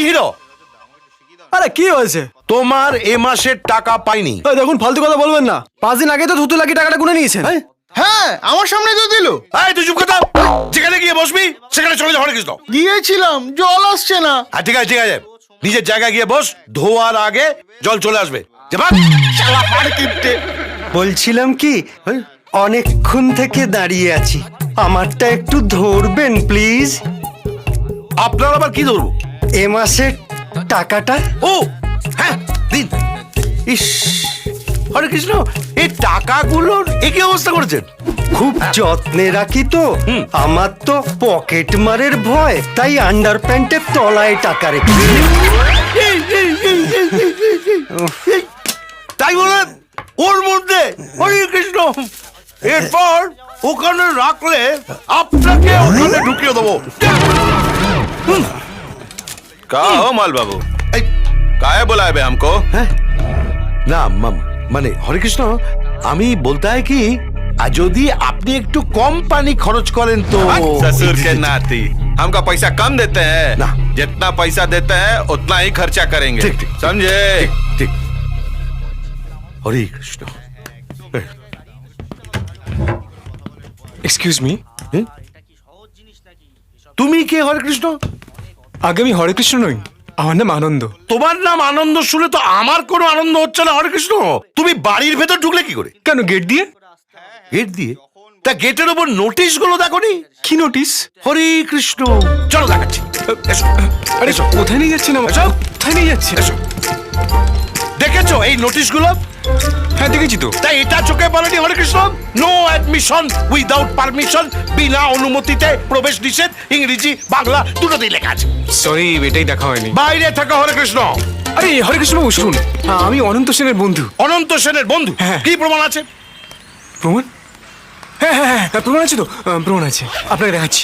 Hero. আরে কি হয়েছে? তোমার এ মাসের টাকা পাইনি। দেখুন ফালতু কথা বলবেন না। 5 দিন আগে তো থুতু লাগি টাকাটা গুনে নিয়েছেন। হ্যাঁ আমার সামনে তো দিল। এই তুই চুপ কথা। যেখানে গিয়ে বসবি সেখানে চলে যা হরেকৃষ্ণ। গিয়েছিলাম, জল আসছে না। ঠিক আছে ঠিক আছে, নিজের জায়গায় গিয়ে বস, ধোয়ার আগে জল চলে আসবে। শালা হাড় কিপটে। বলছিলাম কি, অনেকক্ষণ থেকে দাঁড়িয়ে আছি, আমারটা একটু ধরবেন প্লিজ। আপনার আবার কি ধরবো? এ মাসের টাকাটা। ও হ্যাঁ দিন। ইস হরে কৃষ্ণ, এই টাকাগুলোর একই অবস্থা করেছেন। খুব যত্নে রাখি তো, আমার তো পকেট মারের ভয়, তাই আন্ডার প্যান্টের তলায় টাকা রেখে। তাই বলে ওর মধ্যে হরে কৃষ্ণ, এরপর ওখানে রাখলে আপনাকে ওখানে ঢুকিয়ে দেবো। कहा हो माल बाबू, काहे बुलाए बे हमको? না মানে হরে কৃষ্ণ, আমি বলতে হয় কি, আর যদি আপনি একটু কম পানি খরচ করেন তো। ससुर के नाती हमका पैसा कम देते हैं ना। जितना पैसा देते हैं उतना ही खर्चा करेंगे, ठीक, ठीक। समझे? ঠিক। হরে কৃষ্ণ। এক্সকিউজ মি, তুমি কে হরে কৃষ্ণ? আগে আমি হরে কৃষ্ণ নই, আমার নাম আনন্দ। তোমার নাম আনন্দ শুনে তো আমার কোনো আনন্দ হচ্ছে না হরে কৃষ্ণ। তুমি বাড়ির ভেতর ঢুকলে কি করে? কেন গেট দিয়ে? গেট দিয়ে? তা গেটের উপর নোটিশ গুলো দেখোনি? কি নোটিস? হরে কৃষ্ণ, চলো দেখাচ্ছি। এসো। আরে এসো। কোথায় নিয়ে যাচ্ছেন আমাকে? এসো। কোথায় নিয়ে যাচ্ছেন? এসো। দেখেছো এই নোটিশ গুলো? হ্যাঁ দেখেছি তো। তাই এটা চোখে পড়েনি Hare Krishna? No admission without permission, বিনা অনুমতিতে প্রবেশ নিষেধ, ইংরেজি বাংলা দুটোতেই লেখা আছে। সরি, এটাই দেখা হয়নি। বাইরে থাকা হরে কৃষ্ণ। আরে হরে কৃষ্ণ বাবু শুনুন, আমি অনন্ত সেনের বন্ধু। অনন্ত সেনের বন্ধু? হ্যাঁ। কি প্রমাণ আছে? প্রমাণ? হ্যাঁ হ্যাঁ হ্যাঁ প্রমাণ আছে তো, প্রমাণ আছে, আপনাকে দেখাচ্ছি।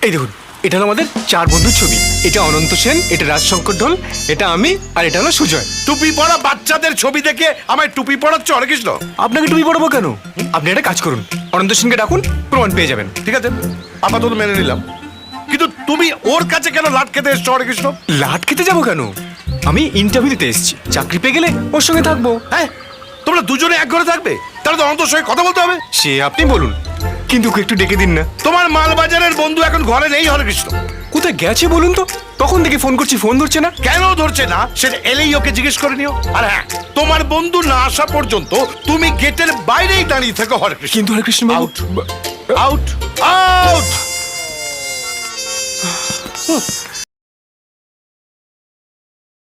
এই দেখুন, এটা হলো আমাদের 4 বন্ধুর ছবি। এটা অনন্ত সেন, এটা রাজশঙ্কর ঢোল, এটা আমি, আর এটা হলো সুজয়। টুপি পরা বাচ্চাদের ছবি দেখে আমায় টুপি পড়াচ্ছ হরে কৃষ্ণ? আপনাকে টুপি পড়াবো কেন? আপনি একটা কাজ করুন, অনন্ত সেনকে ডাকুন, প্রমাণ পেয়ে যাবেন। ঠিক আছে, আপাতত মেনে নিলাম, কিন্তু তুমি ওর কাছে কেন লাট খেতে এসছো হরে কৃষ্ণ? লাট খেতে যাবো কেন? আমি ইন্টারভিউ দিতে এসেছি, চাকরি পেয়ে গেলে ওর সঙ্গে থাকবো। হ্যাঁ, তোমরা দুজনে এক ঘরে থাকবে? তাহলে তো অনন্তর সঙ্গে কথা বলতে হবে। সে আপনি বলুন, কিন্তু ওকে একটু ডেকে দিন না। তোমার মালবাজারের বন্ধু এখন ঘরে নেই হরে কৃষ্ণ। কোথায় গেছে বলুন তো? তখন থেকে ফোন করছি, ফোন ধরছে না। কেন ধরছে না সেটা এলেই ওকে জিজ্ঞেস করে নিও। আর হ্যাঁ, তোমার বন্ধু না আসা পর্যন্ত তুমি গেটের বাইরেই দাঁড়িয়ে থাকো হরে কৃষ্ণ। কিন্তু হরে কৃষ্ণ বাবু, আউট আউট আউট।